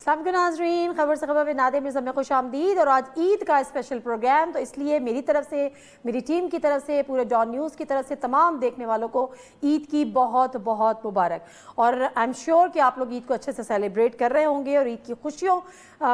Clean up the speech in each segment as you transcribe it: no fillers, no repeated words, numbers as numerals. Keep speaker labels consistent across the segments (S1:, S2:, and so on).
S1: السلام علیکم ناظرین، خبر سے خبر میں نادر مرزا میں خوش آمدید. اور آج عید کا اسپیشل پروگرام، تو اس لیے میری طرف سے، میری ٹیم کی طرف سے، پورے ڈان نیوز کی طرف سے تمام دیکھنے والوں کو عید کی بہت بہت مبارک. اور آئی ایم شیور کہ آپ لوگ عید کو اچھے سے سیلیبریٹ کر رہے ہوں گے اور عید کی خوشیوں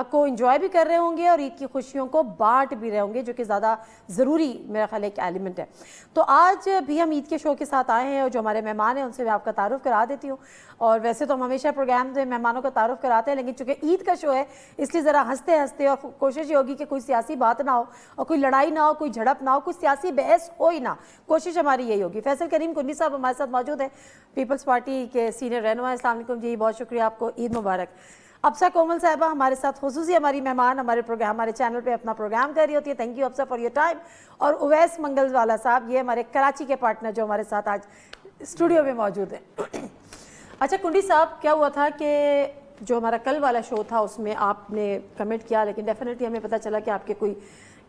S1: کو انجوائے بھی کر رہے ہوں گے اور عید کی خوشیوں کو بانٹ بھی رہے ہوں گے، جو کہ زیادہ ضروری میرا خیال ایک ایلیمنٹ ہے. تو آج بھی ہم عید کے شو کے ساتھ آئے ہیں اور جو ہمارے مہمان ہیں ان سے میں آپ کا تعارف کرا دیتی ہوں. اور ویسے تو ہم ہمیشہ پروگرام سے مہمانوں کا تعارف کراتے ہیں، لیکن چونکہ عید کا شو ہے اس لیے ذرا ہنستے ہنستے، اور کوشش یہ ہوگی کہ کوئی سیاسی بات نہ ہو اور کوئی لڑائی نہ ہو، کوئی جھڑپ نہ ہو، کوئی سیاسی بحث ہو ہی نہ. کوشش ہماری یہی ہوگی. فیصل کریم کنڈی صاحب ہمارے ساتھ موجود ہیں، پیپلز پارٹی کے سینئر رہنما. السلام علیکم جی، بہت شکریہ، آپ کو عید مبارک. ابسا کومل صاحبہ ہمارے ساتھ خصوصی ہماری مہمان، ہمارے پروگرام، ہمارے چینل پہ اپنا پروگرام کر رہی ہوتی ہے. تھینک یو ابسا فار یور ٹائم. اور اویس منگل والا صاحب، یہ ہمارے کراچی کے پارٹنر جو ہمارے ساتھ آج اسٹوڈیو میں موجود ہیں. اچھا کنڈی صاحب، کیا ہوا تھا کہ جو ہمارا کل والا شو تھا اس میں آپ نے کمنٹ کیا، لیکن ڈیفینیٹلی ہمیں پتہ چلا کہ آپ کے کوئی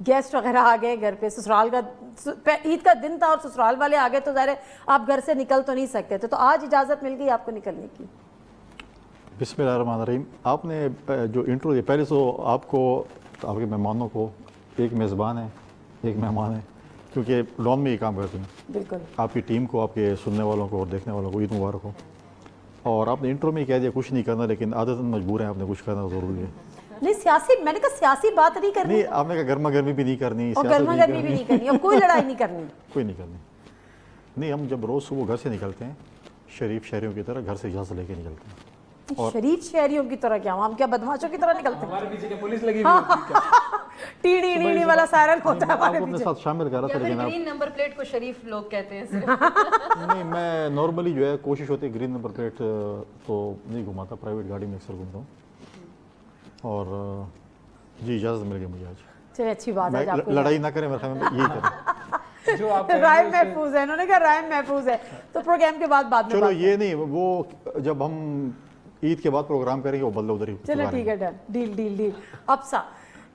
S1: گیسٹ وغیرہ آ گئے گھر پہ. سسرال کا عید کا دن تھا اور سسرال والے آ گئے، تو ظاہر ہے آپ گھر سے نکل تو نہیں سکتے تھے. تو آج اجازت مل گئی آپ کو نکلنے کی.
S2: بسم اللہ الرحمن الرحیم. آپ نے جو انٹرو دی، پہلے تو آپ کو، آپ کے مہمانوں کو، ایک میزبان ہے، ایک مہمان ہے، کیونکہ ڈان میں یہ کام کرتے ہیں.
S1: بالکل.
S2: آپ کی ٹیم کو، آپ کے سننے والوں کو اور دیکھنے والوں کو عید مبارک ہو. اور آپ نے انٹرو میں ہی کہہ دیا کچھ نہیں کرنا، لیکن عادتاً مجبور ہیں، آپ نے کچھ کرنا ضروری ہے.
S1: نہیں سیاسی، میں نے کہا سیاسی بات نہیں کرنی،
S2: نہیں آپ نے کہا گرما گرمی بھی نہیں کرنی،
S1: اور گرما گرمی بھی نہیں کرنی، اور کوئی لڑائی نہیں کرنی.
S2: کوئی نہیں کرنی. نہیں، ہم جب روز صبح گھر سے نکلتے ہیں شریف شہریوں کی طرح، گھر سے اجازت لے کے نکلتے ہیں.
S1: شریف شہریوں کی طرح کیا ہم کیا بدماشوں کی طرح نکلتے ہیں؟
S3: ہمارے پیچھے کیا پولیس لگی ہوئی ہوتی ہے؟
S1: ٹیڑی ٹیڑی والا سائرن ہوتا ہے
S2: آپ
S1: ہمارے
S2: کو اپنے
S1: پیچھے.
S2: ساتھ شامل کر رہا تھا، لیکن
S4: گرین نمبر پلیٹ کو شریف لوگ کہتے ہیں صرف.
S2: نہیں، میں نارملی جو ہے کوشش ہوتی ہے گرین نمبر پلیٹ تو نہیں گھماتا، پرائیویٹ گاڑی میں اکثر گھومتا ہوں. اور جی اجازت مل گئی مجھے آج.
S1: چلے اچھی بات ہے.
S2: لڑائی نہ کریں، میرے خیال میں یہی کریں.
S3: جو آپ
S1: رائے محفوظ ہے، انہوں نے کہا رائے محفوظ ہے. تو پروگرام کے بعد میں
S2: چلو یہ نہیں، وہ جب ہم عید کے بعد پروگرام کریں گے وہ بدلے ادھر ہی.
S1: چلو ٹھیک ہے، ڈن، ڈیل ڈیل ڈیل. ابسا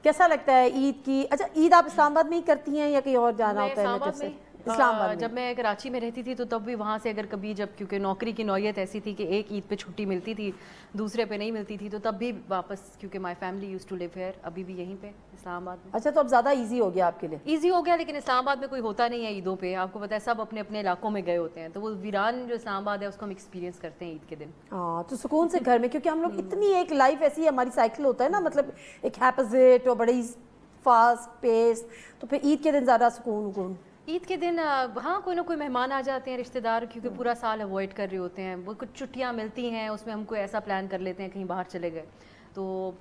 S1: کیسا لگتا ہے عید کی؟ اچھا عید آپ اسلام آباد میں ہی کرتی ہیں یا کہیں اور جانا ہوتا ہے؟ اسلام آباد.
S4: جب میں کراچی میں رہتی تھی تو تب بھی وہاں سے اگر کبھی، جب کیونکہ نوکری کی نوعیت ایسی تھی کہ ایک عید پہ چھٹی ملتی تھی، دوسرے پہ نہیں ملتی تھی، تو تب بھی واپس، کیونکہ my family used to live here, ابھی بھی یہیں پہ اسلام آباد میں.
S1: اچھا تو اب زیادہ ایزی ہو گیا آپ کے لیے؟
S4: ایزی ہو گیا، لیکن اسلام آباد میں کوئی ہوتا نہیں ہے عیدوں پہ. آپ کو پتہ ہے سب اپنے اپنے علاقوں میں گئے ہوتے ہیں، تو وہ ویران جو اسلام آباد ہے اس کو ہم ایکسپیرینس کرتے ہیں عید کے دن.
S1: ہاں تو سکون سے گھر میں، کیونکہ ہم لوگ اتنی ایک لائف ایسی ہماری سائیکل ہوتا ہے نا، مطلب ایک ہیپزٹ اور بڑی فاسٹ پیس، تو پھر عید کے دن زیادہ سکون.
S4: عید کے دن ہاں کوئی نہ کوئی مہمان آ جاتے ہیں، رشتہ دار، کیونکہ پورا سال اوائڈ کر رہے ہوتے ہیں. وہ کچھ چھٹیاں ملتی ہیں، اس میں ہم کوئی ایسا پلان کر لیتے ہیں کہیں باہر چلے گئے، تو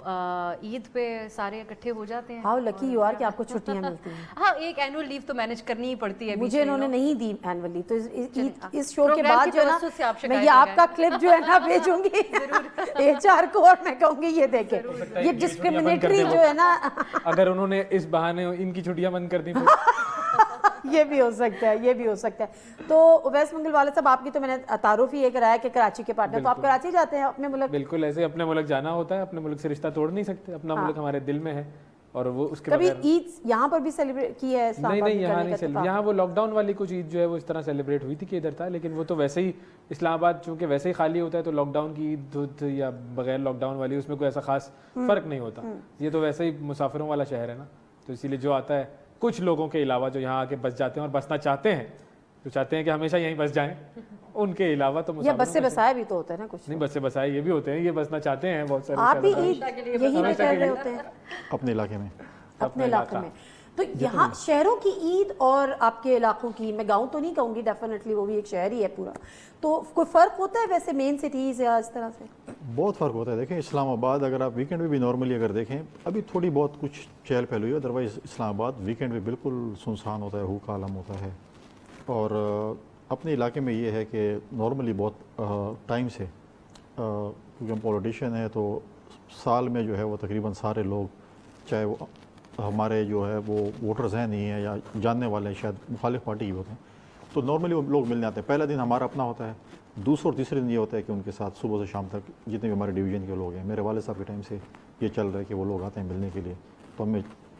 S4: عید پہ سارے اکٹھے ہو جاتے ہیں.
S1: ہاؤ لکی یو آر کہ آپ کو چھٹیاں ملتی ہیں.
S4: ہاں ایک اینول لیو تو مینیج کرنی ہی پڑتی ہے.
S1: مجھے انہوں نے نہیں دی اینول لیو، تو اس شو کے بعد جو ہے نا میں یہ آپ کا کلپ جو ہے نا بھیجوں گی HR کو، اور میں کہوں گی یہ دیکھیں یہ ڈسکریمنیٹری جو ہے نا.
S3: اگر انہوں نے اس بہانے ان کی چھٹیاں بند کر دی تو
S1: یہ بھی ہو سکتا ہے، یہ بھی ہو سکتا ہے. تو اویس منگل والے صاحب، آپ کی تو میں نے تعارف ہی یہ کرایا کہ کراچی کے پارٹنر، تو آپ کراچی جاتے ہیں اپنے ملک؟
S3: بالکل ایسے اپنے ملک جانا ہوتا ہے، اپنے ملک سے رشتہ توڑ نہیں سکتے. اپنا ملک ہمارے دل میں ہے، اور وہ اس کے
S1: کبھی عید یہاں پر بھی سیلیبریٹ کی ہے؟
S3: نہیں، یہاں نہیں. یہاں وہ لاک ڈاؤن والی کچھ عید جو ہے وہ اس طرح سیلیبریٹ ہوئی تھی کہ ادھر تھا، لیکن وہ تو ویسے ہی اسلام آباد چونکہ ویسے ہی خالی ہوتا ہے، تو لاک ڈاؤن کی عید یا بغیر لاک ڈاؤن والی اس میں کوئی ایسا خاص فرق نہیں ہوتا. یہ تو ویسے ہی مسافروں والا شہر ہے نا، تو اسی لیے جو آتا ہے کچھ لوگوں کے علاوہ جو یہاں آ کے بس جاتے ہیں اور بسنا چاہتے ہیں، جو چاہتے ہیں کہ ہمیشہ یہیں بس جائیں، ان کے علاوہ تو
S1: یہ بس سے بسایا بھی تو ہوتا ہے نا کچھ.
S3: نہیں، بس سے بسائے یہ بھی ہوتے ہیں، یہ بسنا چاہتے ہیں بہت سارے.
S1: آپ بھی عید یہی میں کر رہے ہوتے ہیں
S2: اپنے علاقے میں؟
S1: اپنے علاقے میں. تو یہاں شہروں کی عید اور آپ کے علاقوں کی، میں گاؤں تو نہیں کہوں گی، ڈیفینیٹلی وہ بھی ایک شہر ہی ہے پورا، تو کوئی فرق ہوتا ہے ویسے مین سٹیز یا اس طرح سے؟
S2: بہت فرق ہوتا ہے. دیکھیں اسلام آباد اگر آپ ویکینڈ میں بھی نارملی اگر دیکھیں، ابھی تھوڑی بہت کچھ چہل پہل ہوئی ہے، ادروائز اسلام آباد ویکینڈ میں بالکل سنسان ہوتا ہے، ہو کا عالم ہوتا ہے. اور اپنے علاقے میں یہ ہے کہ نارملی بہت ٹائم سے، کیونکہ ہم پولیٹیشین ہیں تو سال میں جو ہے وہ تقریباً سارے لوگ، چاہے وہ ہمارے جو ہے وہ ووٹرز ہیں نہیں ہیں یا جاننے والے ہیں، شاید مخالف پارٹی کے ہوتے ہیں، تو نارملی وہ لوگ ملنے آتے ہیں. پہلا دن ہمارا اپنا ہوتا ہے، دوسرا اور تیسرے دن یہ ہوتا ہے کہ ان کے ساتھ صبح سے شام تک جتنے بھی ہمارے ڈویژن کے لوگ ہیں، میرے والد صاحب کے ٹائم سے یہ چل رہا ہے کہ وہ لوگ آتے ہیں ملنے کے لیے، تو ہمیں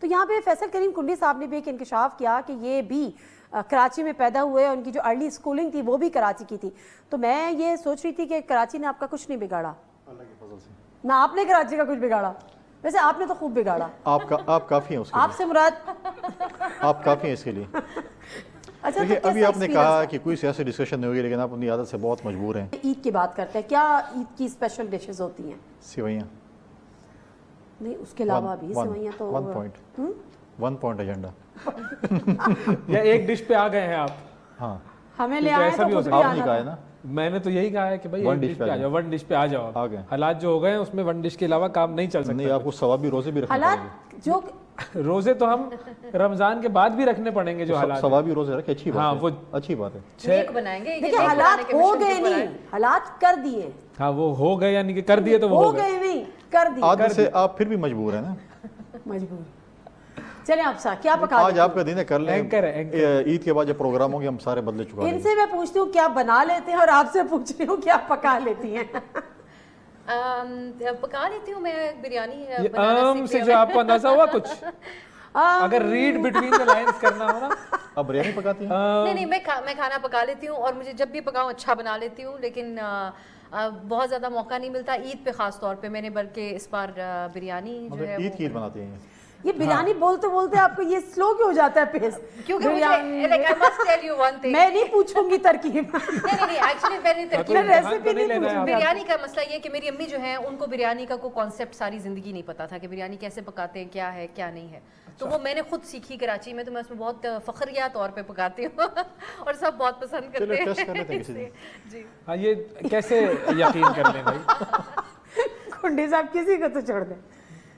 S1: تو یہاں پہ فیصل کریم کنڈی صاحب نے بھی ایک انکشاف کیا کہ یہ بھی کراچی میں پیدا ہوئے، ان کی جو ارلی اسکولنگ تھی وہ بھی کراچی کی تھی. تو میں یہ سوچ رہی تھی کہ کراچی نے آپ کا کچھ نہیں بگاڑا.
S2: اللہ کے فضل سے
S1: نہ آپ نے کراچی کا کچھ بگاڑا، ویسے آپ نے تو خوب بگاڑا.
S2: آپ کافی ہیں اس کے
S1: آپ سے مراد
S2: لیے، آپ کافی ہیں اس کے لیے.
S1: اچھا
S2: دیکھیے ابھی آپ نے کہا کہ کوئی سیاسی ڈسکشن نہیں ہوگی، لیکن آپ اپنی عادت سے بہت مجبور ہیں.
S1: عید کی بات کرتے ہیں، کیا عید کی اسپیشل ڈشز ہوتی ہیں؟
S2: سوئیاں.
S1: نہیں اس کے علاوہ بھی سوئیاں تو
S2: 1 پوائنٹ ایجنڈا.
S3: یا ایک ڈش پہ آ گئے ہیں آپ؟
S2: ہاں
S1: ہمیں لے
S3: کیونکہ
S1: آئے
S3: ایسا
S1: تو
S3: بھی ہو
S1: خود
S3: سکتا
S1: بھی
S2: آپ نے
S1: آنا
S2: کہا
S1: تھا.
S2: ہے نا،
S3: میں نے تو یہی کہا ہے کہ بھائی
S2: One
S3: ایک
S2: dish
S3: ڈش پہ آ جاؤ، ون ڈش پہ آ جاؤ.
S2: آ گئے.
S3: حالات جو ہو گئے ہیں اس میں ون ڈش کے علاوہ کام نہیں چل
S2: نہیں
S3: سکتا.
S2: آپ کو ثوابی روزے بھی رکھنے پڑیں گے.
S1: حالات جو
S3: روزے تو ہم رمضان کے بعد بھی رکھنے پڑیں گے جو حالات.
S2: ثوابی روزے رکھے، اچھی
S3: ہاں،
S2: بات
S3: وہ
S2: ہے، اچھی بات ہے.
S4: نیک بنائیں گے.
S1: دیکھیں حالات ہو گئے نہیں، حالات کر دیے.
S3: ہاں وہ ہو گئے، یعنی کہ کر دیے تو وہ
S1: ہو گئے نہیں، کر دیے.
S2: عادت سے آپ پھر بھی مجبور ہیں نا.
S1: مجبور. چلیں آپ سا کیا پکا
S2: آج آپ کا دن ہے، کر لیں.
S3: اینکر ہے.
S2: عید کے بعد جب پروگرام ہوں گے ہم سارے بدلے چکا
S1: ان
S2: دیں.
S1: سے میں پوچھتی ہوں کیا بنا لیتے ہیں اور آپ سے پوچھ رہی ہوں کیا پکا لیتی ہیں.
S4: پکا لیتی ہوں میں بریانی
S3: سے جو آپ کو اندازہ ہوا کچھ اگر ریڈ بٹوین دا لائنز کرنا ہو نا.
S2: اب بریانی پکاتی ہیں؟
S4: نہیں میں کھانا پکا لیتی ہوں، اور مجھے جب بھی پکاؤں اچھا بنا لیتی ہوں، لیکن بہت زیادہ موقع نہیں ملتا عید پہ خاص طور پہ. میں نے بلکہ اس بار بریانی جو ہے
S2: عید کی عید بناتی ہیں.
S1: یہ بریانی بولتے بولتے آپ کو یہ سلو کیوں ہو جاتا ہے پیس؟
S4: کیونکہ میں
S1: نہیں پوچھوں گی ترکیب.
S4: نہیں ایکچولی میں نے ترکیب
S1: ریسیپی نہیں پوچھوں گی.
S4: بریانی کا مسئلہ یہ کہ میری امی جو ہیں ان کو بریانی کا کوئی کانسیپٹ ساری زندگی نہیں پتا تھا کہ بریانی کیسے پکاتے ہیں، کیا ہے کیا نہیں ہے. تو وہ میں نے خود سیکھی کراچی میں، تو میں اس میں بہت فخریہ طور پہ پکاتی ہوں اور سب بہت پسند کرتے ہیں.
S2: ٹیسٹ کر لیتے ہیں کسی دن.
S4: جی
S3: ہاں یہ کیسے یقین کر لیں بھائی.
S1: کنڈی صاحب کسی کو تو چھوڑ دیں.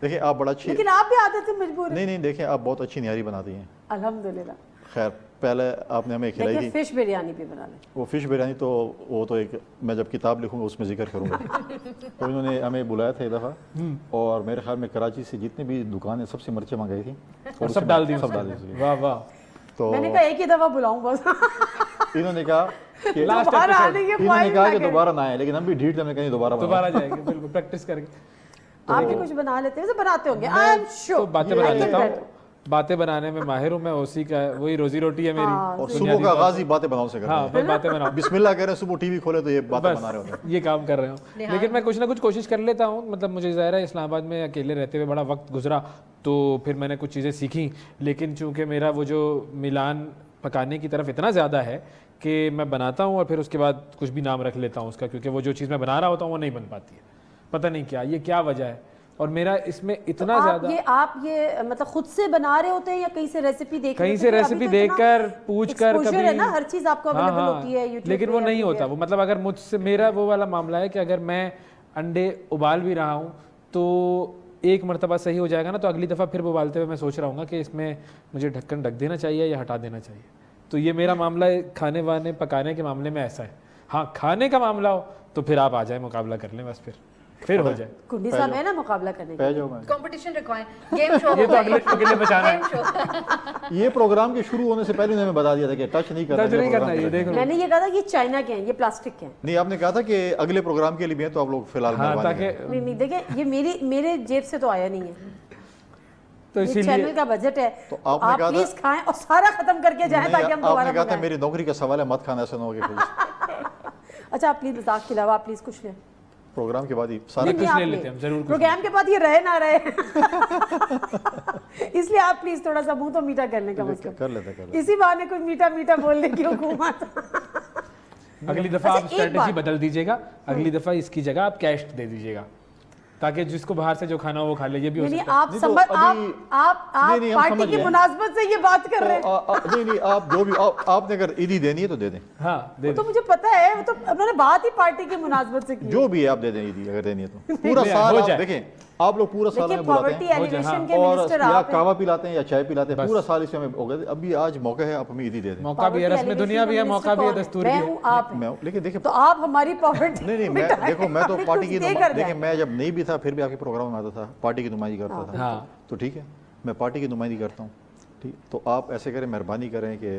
S2: دیکھیں آپ بڑا اچھی،
S1: لیکن آپ بھی عادت سے مجبور ہیں.
S2: نہیں دیکھیں آپ بہت اچھی نہاری بناتی ہیں
S1: الحمدللہ.
S2: خیر پہلے آپ نے ہمیں کھلائی
S1: لیکن
S2: تھی
S1: فش بریانی بھی بنا لیں.
S2: وہ فش بریانی، تو وہ تو ایک میں جب کتاب لکھوں گا اس میں ذکر کروں گا. تو انہوں نے ہمیں بلایا تھا ایک دفعہ، اور میرے خیال میں کراچی سے جتنے بھی دکانیں سب سے مرچیں منگائی تھیں اور
S3: سب ڈال دی.
S2: سب ڈال دی.
S3: واہ واہ.
S2: تو
S1: میں نے کہا ایک ہی دفعہ بلاؤں بس.
S2: انہوں نے کہا کہ
S1: دوبارہ آنے کے
S2: انہوں نے
S1: خواہش
S2: کہا
S1: نہ
S2: کہ
S1: کریں.
S2: دوبارہ نہ آئے، لیکن ہم بھی ڈھیٹ ہم نے کہیں
S3: دوبارہ جائے گی بالکل پریکٹس کر کے.
S1: آپ بھی کچھ بنا لیتے ہیں، بناتے ہوں گے. I am sure.
S3: تو باتیں بنا لیتا ہوں، باتیں بنانے میں ماہر ہوں میں، اسی کا وہی روزی روٹی ہے میری.
S2: اور صبح کا آغاز ہی باتیں بناؤ سے کرتے
S3: ہاں
S2: ہیں.
S3: باتیں بناؤ،
S2: بسم اللہ کہہ رہے ہیں، صبح ٹی وی کھولے تو یہ باتیں بنا رہے ہوتے ہیں.
S3: یہ کام کر رہے ہوں. لیکن میں کچھ نہ کچھ کوشش کر لیتا ہوں. مطلب مجھے ظاہر ہے اسلام آباد میں اکیلے رہتے ہوئے بڑا وقت گزرا، تو پھر میں نے کچھ چیزیں سیکھیں. لیکن چونکہ میرا وہ جو میلان پکانے کی طرف اتنا زیادہ ہے کہ میں بناتا ہوں اور پھر اس کے بعد کچھ بھی نام رکھ لیتا ہوں اس کا، کیونکہ وہ جو چیز میں بنا رہا ہوتا ہوں وہ نہیں بن پاتی ہے. پتہ نہیں کیا یہ کیا وجہ ہے. اور میرا اس میں اتنا زیادہ
S1: آپ یہ مطلب خود سے بنا رہے ہوتے ہیں یا کہیں سے ریسیپی دیکھ
S3: کہیں سے ریسیپی دیکھ کر پوچھ کر کبھی
S1: ہے نا، ہر چیز آپ کو اویلیبل ہوتی ہے یوٹیوب.
S3: لیکن وہ نہیں ہوتا. وہ مطلب اگر مجھ سے میرا وہ والا معاملہ ہے کہ اگر میں انڈے ابال بھی رہا ہوں تو ایک مرتبہ صحیح ہو جائے گا نا، تو اگلی دفعہ پھر ابالتے ہوئے میں سوچ رہا ہوں گا کہ اس میں مجھے ڈھکن ڈھک دینا چاہیے یا ہٹا دینا چاہیے. تو یہ میرا معاملہ کھانے وانے پکانے کے معاملے میں ایسا ہے. ہاں کھانے کا معاملہ ہو تو پھر آپ آ جائیں، مقابلہ کر لیں بس، پھر ہو جائے.
S1: کنڈی صاحب ہے نا مقابلہ کرنے
S2: پہ جاؤ.
S4: کمپٹیشن رکھوائیں، گیم شو.
S3: یہ تو اگلے کے لیے بچانا ہے.
S2: یہ پروگرام کے شروع ہونے سے پہلے انہوں نے بتا دیا تھا کہ ٹچ نہیں کرنا.
S3: یہ دیکھ
S1: میں نے یہ کہا تھا یہ چائنا کے ہیں، یہ پلاسٹک کے ہیں.
S2: نہیں آپ نے کہا تھا کہ اگلے پروگرام کے لیے بھی ہیں، تو آپ لوگ فی الحال
S3: تاکہ
S1: نہیں دیکھیں یہ میرے جیب سے تو آیا نہیں ہے.
S3: تو اسی
S1: یہ
S3: لیے
S1: چینل کا بجٹ ہے،
S2: تو آپ نے کہا
S1: پلیز کھائیں اور سارا ختم کر کے جائیں تاکہ ہم
S2: آپ
S1: دوبارہ
S2: نے کہا تھا
S1: منگائیں.
S2: میری نوکری کا سوال ہے، مت کھانا، ایسا نہ ہو کہ
S1: اچھا آپ پلیز مذاق کے علاوہ آپ پلیز کچھ لیں.
S2: پروگرام کے بعد ہی سارے
S3: کچھ لے لیتے ہیں ہم ضرور.
S1: پروگرام کے بعد یہ رہے نہ رہے اس لیے آپ پلیز تھوڑا سا منہ تو میٹھا کرنے کا مطلب
S2: کر لیتے.
S1: اسی بہانے کوئی میٹھا میٹھا بولنے کی حکومت.
S3: اگلی دفعہ آپ اسٹریٹجی بدل دیجیے گا، اگلی دفعہ اس کی جگہ آپ کیش دے دیجیے گا تاکہ جس کو باہر سے جو کھانا ہو وہ کھا لے. یہ بھی ہو سکتا ہے.
S1: آپ پارٹی کی مناسبت سے یہ بات کر رہے ہیں.
S2: نہیں آپ جو بھی آپ نے اگر عیدی دینی ہے تو دے دیں.
S3: ہاں دے
S1: تو مجھے پتا ہے، وہ تو انہوں نے بات ہی پارٹی کی مناسبت سے کی.
S2: جو بھی ہے آپ دے دیں عیدی اگر دینی ہے تو. پورا سال دیکھیں آپ لوگ پورا سال میں بلاتے ہیں اور یا کہوہ پلاتے ہیں یا چائے پلاتے ہیں، پورا سال اس میں ہو گئے. ابھی آج موقع ہے، آپ ہمیں عیدی دے دیں.
S3: موقع بھی ہے، رسم دنیا بھی ہے، موقع بھی ہے، دستور بھی ہے.
S2: لیکن دیکھیں
S1: تو آپ ہماری پاورٹی
S2: نہیں میں دیکھو میں تو پارٹی کی دیکھیں میں جب نہیں بھی تھا پھر بھی آپ کے پروگرام میں آتا تھا، پارٹی کی نمائندگی کرتا تھا. تو ٹھیک ہے میں پارٹی کی نمائندگی کرتا ہوں. ٹھیک تو آپ ایسے کریں، مہربانی کریں کہ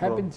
S3: Happens।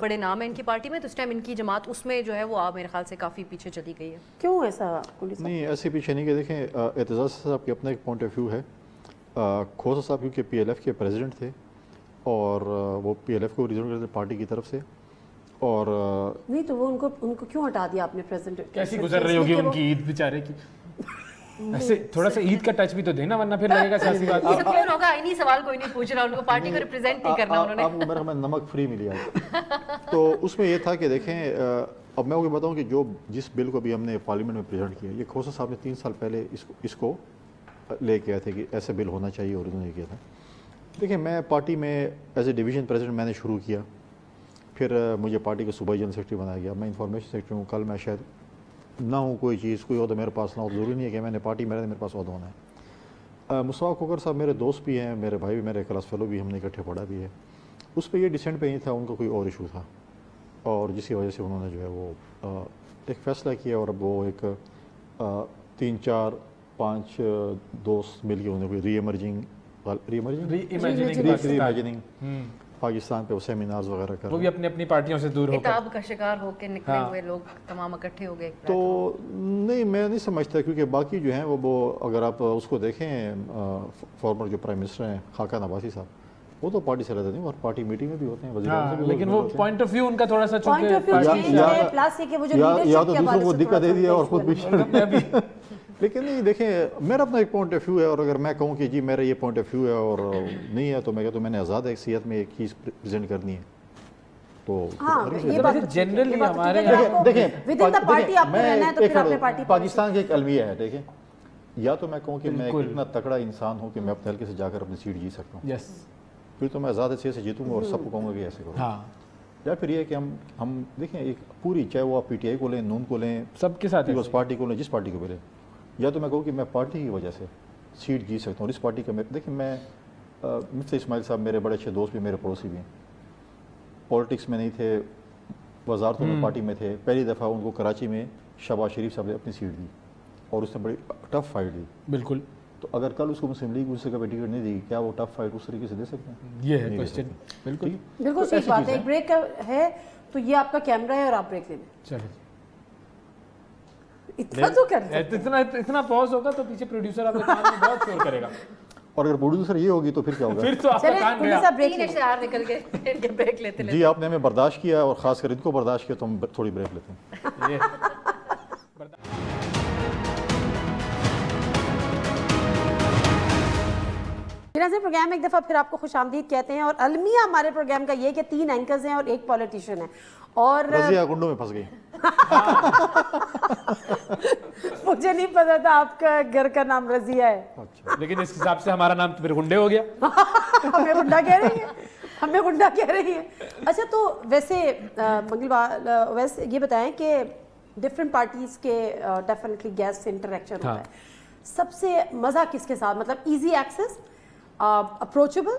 S4: بڑے نام ہیں ان کی پارٹی میں, تو اس ٹائم ان کی جماعت اس میں جو ہے وہ میرے خیال سے کافی پیچھے چلی گئی ہے.
S1: کیوں ایسا؟
S2: نہیں ایسے پیچھے نہیں کہ دیکھیں اعتزاز صاحب کے اپنا ایک پوائنٹ آف ویو ہے. کھوسا صاحب کیونکہ پی ایل ایف کے پریزیڈنٹ تھے اور وہ پی ایل ایف کو ریزرو کرتے پارٹی کی طرف سے, اور
S1: نہیں تو وہ ان کو کیوں ہٹا دیا آپ نے پریزیڈنٹ؟
S3: کیسی گزر رہی ہوگی ان کی عید بیچارے کی, ایسے تھوڑا سا عید کا ٹچ بھی تو دینا ورنہ پھر لگے گا سیاسی بات.
S4: کیوں ہوگا, انہیں سوال کوئی نہیں پوچھ رہا, ان کو پارٹی کو ریپرزینٹ نہیں کرنا انہوں نے.
S2: آپ کو میرا میں نمک فری ملی آج. تو اس میں یہ تھا کہ دیکھیں اب میں آپ کو بتاؤں کہ جس بل کو ابھی ہم نے پارلیمنٹ میں پریزنٹ کیا, یہ کھوسا صاحب نے 3 سال پہلے اس کو لے کے آئے تھے کہ ایسے بل ہونا چاہیے اور انہوں نے کیا تھا. دیکھیں میں پارٹی میں ایز اے ڈویژن پریزیڈنٹ میں نے شروع کیا, پھر مجھے پارٹی کا صوبائی جنرل سیکرٹری بنایا گیا, میں انفارمیشن سیکرٹری ہوں. کل میں شاید نہ ہوں کوئی چیز, کوئی عہدہ میرے پاس نہ ہو, ضروری نہیں ہے کہ میں نے پارٹی میرے پاس عہدہ ہونا ہے. مصطفیٰ کھوکھر صاحب میرے دوست بھی ہیں, میرے بھائی بھی, میرے کلاس فیلو بھی, ہم نے اکٹھے پڑھا بھی ہے. اس پہ یہ ڈسینٹ پہ نہیں تھا, ان کا کوئی اور ایشو تھا اور جس کی وجہ سے انہوں نے جو ہے وہ ایک فیصلہ کیا اور اب وہ ایک 3-4-5 دوست مل کے انہوں نے کوئی ری ایمرجنگ پاکستان پہ وہ سیمینارز وغیرہ کر,
S3: وہ بھی اپنی اپنی پارٹیوں سے دور ہو کر
S4: کتاب کا شکار ہو کے نکلے ہوئے لوگ تمام اکٹھے ہو گئے.
S2: تو نہیں میں نہیں سمجھتا, کیونکہ باقی جو ہیں وہ اگر آپ اس کو دیکھیں فارمر جو پرائم منسٹر ہیں خاقان عباسی صاحب, وہ تو پارٹی سے رہتے نہیں اور پارٹی میٹنگ میں بھی ہوتے ہیں, وزیر اعظم سے بھی,
S3: لیکن وہ پوائنٹ آف ویو ان کا تھوڑا سا
S2: یا تو دوسروں کو دقت دے دیا اور خود بھی. لیکن نہیں دیکھیں میرا اپنا ایک پوائنٹ آف ویو ہے, اور اگر میں کہوں کہ جی میرا یہ پوائنٹ آف ویو ہے اور نہیں ہے تو میں کہتا ہوں میں نے آزاد حیثیت میں ایک چیز پریزنٹ کرنی ہے. تو
S3: جنرلی ہمارے
S2: پاکستان کے ایک المیہ ہے, دیکھیں یا تو میں کہوں کہ میں اتنا تکڑا انسان ہوں کہ میں اپنے حلقے سے جا کر اپنی سیٹ جیت سکتا ہوں, پھر تو میں آزاد حیثیت سے جیتوں گا اور سب کو کہوں گا کہ ایسے کرو. یا پھر یہ کہ ہم دیکھیں ایک پوری, چاہے وہ آپ پی ٹی آئی کو لیں, نون کو لیں,
S3: سب کے ساتھ
S2: پیپلز پارٹی کو لیں, جس پارٹی کو بھی لیں, یا تو میں کہوں کہ میں پارٹی کی وجہ سے سیٹ جیت سکتا ہوں. اور اس پارٹی کا دیکھیں میں مفتی اسماعیل صاحب میرے بڑے اچھے دوست بھی, میرے پڑوسی بھی ہیں, پولیٹکس میں نہیں تھے, وزارتوں میں پارٹی میں تھے. پہلی دفعہ ان کو کراچی میں شہباز شریف صاحب نے اپنی سیٹ دی اور اس نے بڑی ٹف فائٹ دی.
S3: بالکل.
S2: تو اگر کل اس کو مسلم لیگ اس سے کبھی ٹکٹ نہیں دی, کیا وہ ٹف فائٹ اس طریقے سے دے سکتے ہیں؟
S3: یہ ہے کوسچن. بالکل
S1: بالکل صحیح بات ہے. ایک بریک ہے تو یہ آپ کا کیمرہ ہے اور آپ بریک لے لیں.
S3: چلیں
S1: اتنا تو کر لیں,
S3: اتنا پاز ہوگا تو پیچھے پروڈیوسر آپ کے کان میں بہت شور کرے گا,
S2: اور اگر پروڈیوسر یہ ہوگی تو پھر کیا ہوگا؟
S3: پھر تو آپ کا کان گیا.
S1: بریک
S4: اشعار نکل کے بریک لیتے
S2: جی آپ نے ہمیں برداشت کیا اور خاص کر ان کو برداشت کیا, تو ہم تھوڑی بریک لیتے ہیں.
S1: ناظرین پروگرام ایک دفعہ پھر آپ کو خوش آمدید کہتے ہیں, اور المیہ ہمارے پروگرام کا یہ کہ 3 اینکرز ہیں اور 1 پولیٹیشین ہے. اور
S2: رضیہ کنڈوں میں پھنس گئی.
S1: مجھے نہیں پتا تھا آپ کا گھر کا نام رضیہ ہے,
S3: لیکن اس حساب سے ہمارا نام تو پھر گنڈے ہو گیا.
S1: ہمیں گنڈا کہہ رہی ہے, ہمیں گنڈا کہہ رہی ہے. اچھا تو ویسے ویسے یہ بتائیں کہ ڈفرینٹ پارٹیز کے ڈیفینیٹلی گیسٹ سے انٹریکشن ہوتا ہے, سب سے مزہ کس کے ساتھ, مطلب easy access, approachable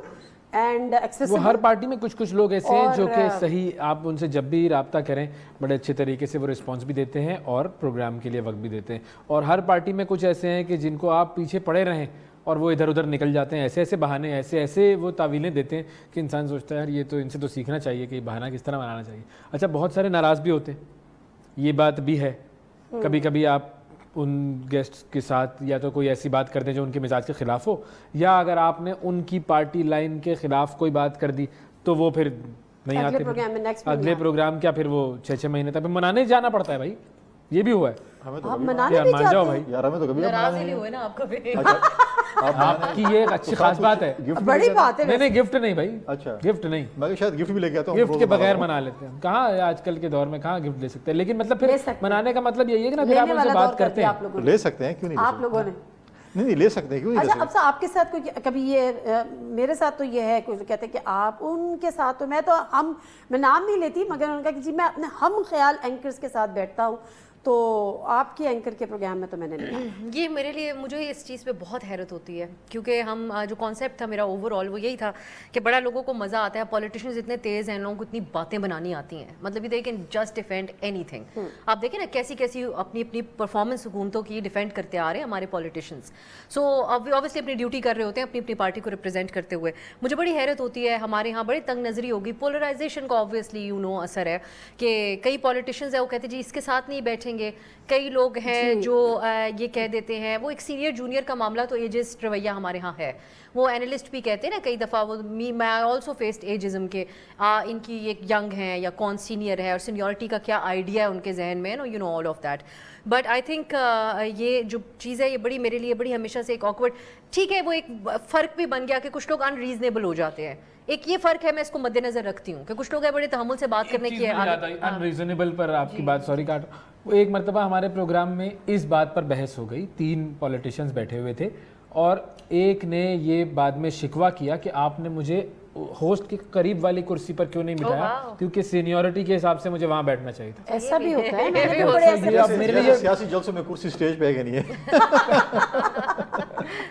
S1: and accessible?
S3: وہ ہر پارٹی میں کچھ لوگ ایسے ہیں جو کہ صحیح, آپ ان سے جب بھی رابطہ کریں بڑے اچھے طریقے سے وہ رسپانس بھی دیتے ہیں اور پروگرام کے لیے وقت بھی دیتے ہیں. اور ہر پارٹی میں کچھ ایسے ہیں کہ جن کو آپ پیچھے پڑے رہیں اور وہ ادھر ادھر نکل جاتے ہیں, ایسے بہانے ایسے وہ تعویلیں دیتے ہیں کہ انسان سوچتا ہے یار یہ تو ان سے تو سیکھنا چاہیے کہ بہانہ کس طرح بنانا چاہیے. اچھا بہت سارے ناراض بھی ہوتے ہیں, یہ بات بھی ہے. کبھی کبھی آپ ان گیسٹ کے ساتھ یا تو کوئی ایسی بات کرتے ہیں جو ان کے مزاج کے خلاف ہو, یا اگر آپ نے ان کی پارٹی لائن کے خلاف کوئی بات کر دی تو وہ پھر نہیں آتے. اگلے پروگرام کیا پھر وہ 6 مہینے تک منانے جانا پڑتا ہے بھائی, یہ بھی ہوا ہے. مان جاؤ بھائی,
S2: یار ہمیں تو کبھی
S4: ناراض ہی نہیں ہوئے نا آپ کبھی.
S3: آپ کی یہ ایک اچھی خاص بات ہے,
S1: بڑی بات ہے.
S3: نہیں گفٹ نہیں بھائی,
S2: اچھا
S3: گفٹ نہیں,
S2: میں شاید گفٹ بھی لے کے آتا ہوں,
S3: گفٹ کے بغیر منا لیتے ہیں. کہاں آج کل کے دور میں کہاں گفٹ لے سکتے ہیں, لیکن مطلب پھر منانے کا مطلب یہی ہے کہ نا پھر آپ ان سے بات کرتے ہیں.
S2: لے سکتے ہیں, کیوں نہیں
S1: آپ لوگوں نے
S2: نہیں لے سکتے ہیں, کیوں نہیں لے
S1: سکتے. اچھا آپ کے ساتھ کوئی کبھی یہ, میرے ساتھ تو یہ ہے کوئی کہتے ہیں کہ آپ ان کے ساتھ, تو میں نام نہیں لیتی مگر ان کا کہ جی میں اپنے ہم خیال اینکرز کے ساتھ بیٹھتا ہوں تو آپ کی اینکر کے پروگرام میں تو میں نے نہیں.
S4: یہ میرے لیے مجھے اس چیز پہ بہت حیرت ہوتی ہے کیونکہ ہم جو کانسیپٹ تھا میرا اوور آل وہ یہی تھا کہ بڑا لوگوں کو مزہ آتا ہے, پولیٹیشینز اتنے تیز ہیں, لوگوں کو اتنی باتیں بنانی آتی ہیں, مطلب they can just defend any thing. آپ دیکھیں نا کیسی کیسی اپنی اپنی پرفارمنس حکومتوں کی ڈیفینڈ کرتے آ رہے ہیں ہمارے پولیٹیشینز. سو اوبیسلی اپنی ڈیوٹی کر رہے ہوتے ہیں اپنی اپنی پارٹی کو ریپرزینٹ کرتے ہوئے. مجھے بڑی حیرت ہوتی ہے, ہمارے یہاں بڑی تنگ نظری ہوگی, پولرائزیشن کا اوبیسلی اثر ہے کہ کئی پولیٹیشینز ہیں وہ کہتے ہیں جی اس کے ساتھ نہیں بیٹھیں گے, کئی لوگ ہیں جو یہ کہہ دیتے ہیں, وہ ایک سینئر جونیئر کا معاملہ تو ایجسٹ رویہ ہمارے ہاں ہے. وہ اینالسٹ بھی کہتے ہیں نا کئی دفعہ, وہ میں آلسو فیسڈ ایجزم کے ان کی ایک ینگ ہیں یا کون سینئر ہے اور سینیورٹی کا کیا آئیڈیا ہے ان کے ذہن میں, you know all of that. But I think یہ جو چیز ہے یہ بڑی میرے لیے بڑی ہمیشہ سے ایک آکورڈ, ٹھیک ہے وہ ایک فرق بھی بن گیا کہ کچھ لوگ ان ریزنیبل ہو جاتے ہیں, ایک یہ فرق ہے, میں اس کو مد نظر رکھتی ہوں کہ کچھ لوگ ہیں بڑے تحمل سے بات کرنے کی
S3: ان ریزنیبل پر آپ کی بات, سوری کاٹ, وہ ایک مرتبہ ہمارے پروگرام میں اس بات پر بحث ہو گئی, 3 پولیٹیشینز بیٹھے ہوئے تھے اور ایک نے یہ بعد میں شکوہ کیا کہ آپ نے مجھے ہوسٹ کے قریب والی کرسی پر کیوں نہیں بٹھایا, کیونکہ سینیورٹی کے حساب سے مجھے وہاں بیٹھنا چاہیے تھا.
S1: ایسا بھی ہوتا ہے, میں نے بڑے ایسے
S2: میرے لیے سیاسی جلسوں میں کرسی سٹیج پہ ہے نہیں ہے.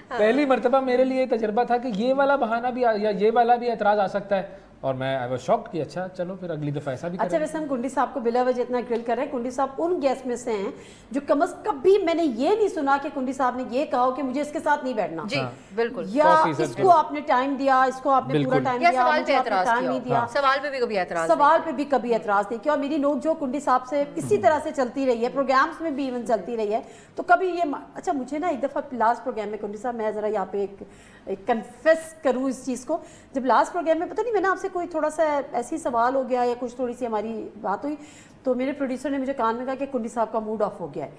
S3: پہلی مرتبہ میرے لیے تجربہ تھا کہ یہ والا بہانہ بھی یا یہ والا بھی اعتراض آ سکتا ہے, اور میں آئی واز شاکڈ کہ اچھا چلو پھر اگلی دفعہ ایسا بھی کریں.
S1: اچھا ویسے ہم کنڈی صاحب کو بلا وجہ اتنا گرل کر رہے ہیں, کنڈی صاحب ان گیسٹ میں سے ہیں جو کم از کبھی میں نے یہ نہیں سنا کہ کنڈی صاحب نے یہ کہا کہ مجھے اس کے ساتھ نہیں بیٹھنا.
S4: جی بالکل,
S1: یا اس کو آپ نے ٹائم دیا, اس کو آپ نے پورا ٹائم دیا, مجھے آپ نے ٹائم نہیں دیا,
S4: سوال پہ بھی کبھی اعتراض
S1: سوال پہ بھی کبھی اعتراض نہیں کیا. اور میری نوک جو کنڈی صاحب سے اسی طرح سے چلتی رہی ہے, پروگرامز میں بھی ایون چلتی رہی ہے, تو کبھی یہ اچھا مجھے نا ایک دفعہ لاسٹ پروگرام میں کنڈی صاحب میں ذرا یہاں پہ ایک کنفیس کروں اس چیز کو, جب لاسٹ پروگرام میں پتہ نہیں میں نے آپ سے کوئی تھوڑا سا ایسی سوال ہو گیا یا کچھ تھوڑی سی ہماری بات ہوئی, تو میرے پروڈیوسر نے مجھے کان میں کہا کہ کنڈی صاحب کا موڈ آف ہو گیا ہے.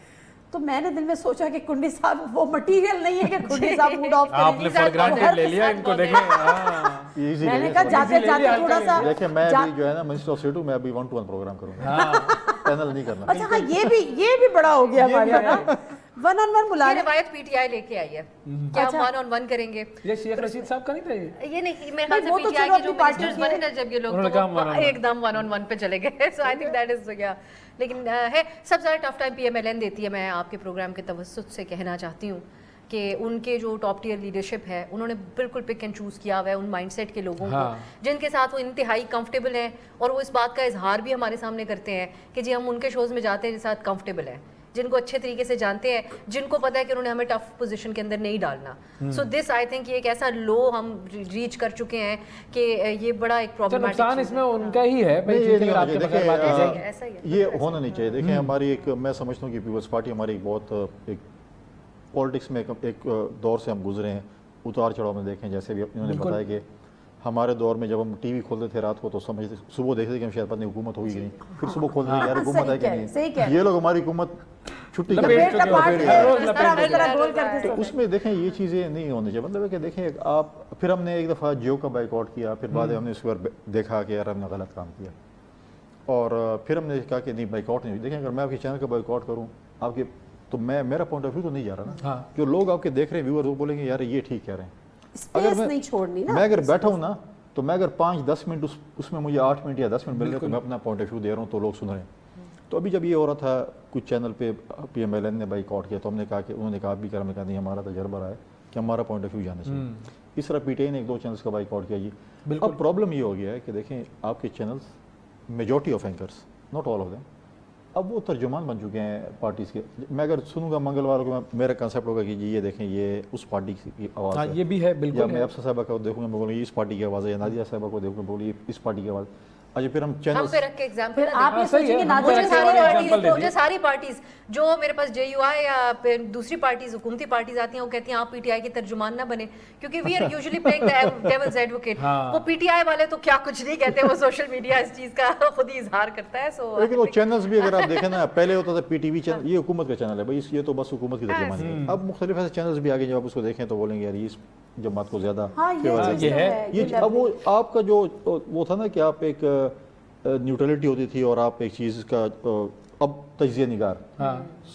S1: تو میں نے دل میں سوچا کہ کنڈی صاحب وہ مٹیریل نہیں ہے کہ کنڈی صاحب موڈ آف کریں.
S3: آپ نے فار گرانٹیڈ لے لیا ان کو, دیکھیں
S1: میں نے کہا جاتے جاتے تھوڑا سا
S2: دیکھیں میں ابھی جو ہے نا منسٹر آف اسٹیٹ ہوں, میں ابھی 1-to-1 پروگرام کروں گا, پینل نہیں کرنا.
S1: اچھا ہاں یہ بھی بڑا ہو گیا ہمارے یہاں, 1-on-1 بلا
S4: یہ روایت پی ٹی آئی لے کے آئی ہے کہ ہم 1-on-1 کریں گے.
S3: یہ شیخ رشید صاحب کا نہیں تھا
S4: یہ نہیں, میرے خیال سے پی ٹی آئی کے جو منسٹرز بنے نا جب یہ لوگ ایک دم 1-on-1 پہ چلے گئے, سو آئی تھنک دیٹ از کیا. لیکن ہے سب سے زیادہ tough time P M L N دیتی ہے. میں آپ کے پروگرام کے توسط سے کہنا چاہتی ہوں کہ ان کے جو ٹاپ ٹیئر لیڈرشپ ہے انہوں نے بالکل پک اینڈ چوز کیا ہوا ہے ان مائنڈ سیٹ کے لوگوں کو جن کے ساتھ وہ انتہائی کمفرٹیبل ہیں, اور وہ اس بات کا اظہار بھی ہمارے سامنے کرتے ہیں کہ جی ہم ان کے شوز میں جاتے ہیں جن ساتھ کمفرٹیبل ہیں, جن کو اچھے طریقے سے جانتے ہیں, جن کو پتہ ہے کہ انہوں نے ہمیں ٹف پوزیشن کے اندر نہیں ڈالنا. سو دس آئی تھنک یہ ایک ایسا لو ہم ریچ کر چکے ہیں کہ یہ بڑا ایک پرابلمٹک
S3: نقصان اس میں ان کا ہی ہے.
S2: یہ ہونا نہیں چاہیے. دیکھیں ہماری ایک, میں سمجھتا ہوں کہ پیپلز پارٹی ہماری ایک بہت ایک پالیٹکس میں ایک دور سے ہم گزرے ہیں, اتار چڑھاؤ میں دیکھیں. جیسے بھی انہوں نے بتایا کہ ہمارے دور میں جب ہم ٹی وی کھولتے تھے رات کو تو سمجھتے صبح دیکھتے کہ ہم شاید پتہ نہیں حکومت ہوگی کہ نہیں, پھر صبح کھولتے تھے یار حکومت ہے کہ نہیں. یہ لوگ ہماری حکومت چھٹی تو اس میں دیکھیں یہ چیزیں نہیں ہونی چاہیے. مطلب ہے کہ دیکھیں آپ, پھر ہم نے ایک دفعہ جیو کا بائیک آؤٹ کیا, پھر بعد ہم نے اس پر دیکھا کہ یار ہم نے غلط کام کیا, اور پھر ہم نے کہا کہ نہیں بائیک آؤٹ نہیں ہوئی. دیکھیں اگر میں آپ کے چینل کا بائیک آؤٹ کروں آپ کے, تو میرا پوائنٹ آف ویو تو نہیں جا رہا نا. جو لوگ آپ کے دیکھ رہے ہیں ویور, وہ بولیں گے یار یہ ٹھیک کہہ رہے ہیں. اگر میں اگر بیٹھا ہوں نا تو میں اگر 5-10 منٹ اس میں مجھے 8 منٹ یا 10 منٹ مل گئے تو میں اپنا پوائنٹ آف ویو دے رہا ہوں تو لوگ سن رہے ہیں. تو ابھی جب یہ ہو رہا تھا کچھ چینل پہ پی ایم ایل این نے بائیک آؤٹ کیا تو ہم نے کہا کہ انہوں نے کہا بھی کرا, میں کہا نہیں ہمارا تجربہ رہا ہے کہ ہمارا پوائنٹ آف ویو جانا چاہیے. اس طرح پی ٹی آئی نے 1-2 چینلز کا بائیک آؤٹ کیا. جی اب پرابلم یہ ہو گیا ہے کہ دیکھیں آپ کے channels majority of anchors, not all of them, اب وہ ترجمان بن چکے ہیں پارٹیز کے. میں اگر سنوں گا منگلوار کو, میرا کنسیپٹ ہوگا کہ جی یہ دیکھیں یہ اس پارٹی کی آواز ہے,
S3: یہ بھی ہے بالکل.
S2: یا میں افسر صاحبہ کو دیکھوں گا میں بولوں یہ اس پارٹی کی آواز ہے, یا نادیہ صاحبہ کو دیکھوں گا بولوں یہ اس پارٹی کی آواز. اچھا پھر ہم چینل
S4: پہ رکھ کے ایگزامپل
S1: آپ یہ سوچیں کہ
S4: جو ساری پارٹیز جو میرے پاس جے یو آئی یا دوسری پارٹیز حکومتی پارٹیز آتی ہیں وہ کہتی ہیں آپ پی ٹی آئی کے ترجمان نہ بنے, کیونکہ we are usually playing the devil's advocate. وہ پی ٹی آئی والے تو کیا کچھ نہیں کہتے, وہ سوشل میڈیا اس چیز کا خود ہی اظہار کرتا ہے. سو
S2: لیکن وہ چینلز بھی اگر آپ دیکھیں نا, پہلے ہوتا تھا پی ٹی وی چینل, یہ حکومت کا چینل ہے بھائی, یہ تو بس حکومت کی ترجمانی ہے. اب مختلف ایسے چینلز بھی آگے جب آپ اس کو دیکھیں تو بولیں گے یار اس جماعت کو زیادہ
S3: یہ ہے.
S2: یہ اب وہ آپ کا جو وہ تھا نا کہ آپ ایک نیوٹرلٹی ہوتی تھی اور آپ ایک چیز کا اب تجزیہ نگار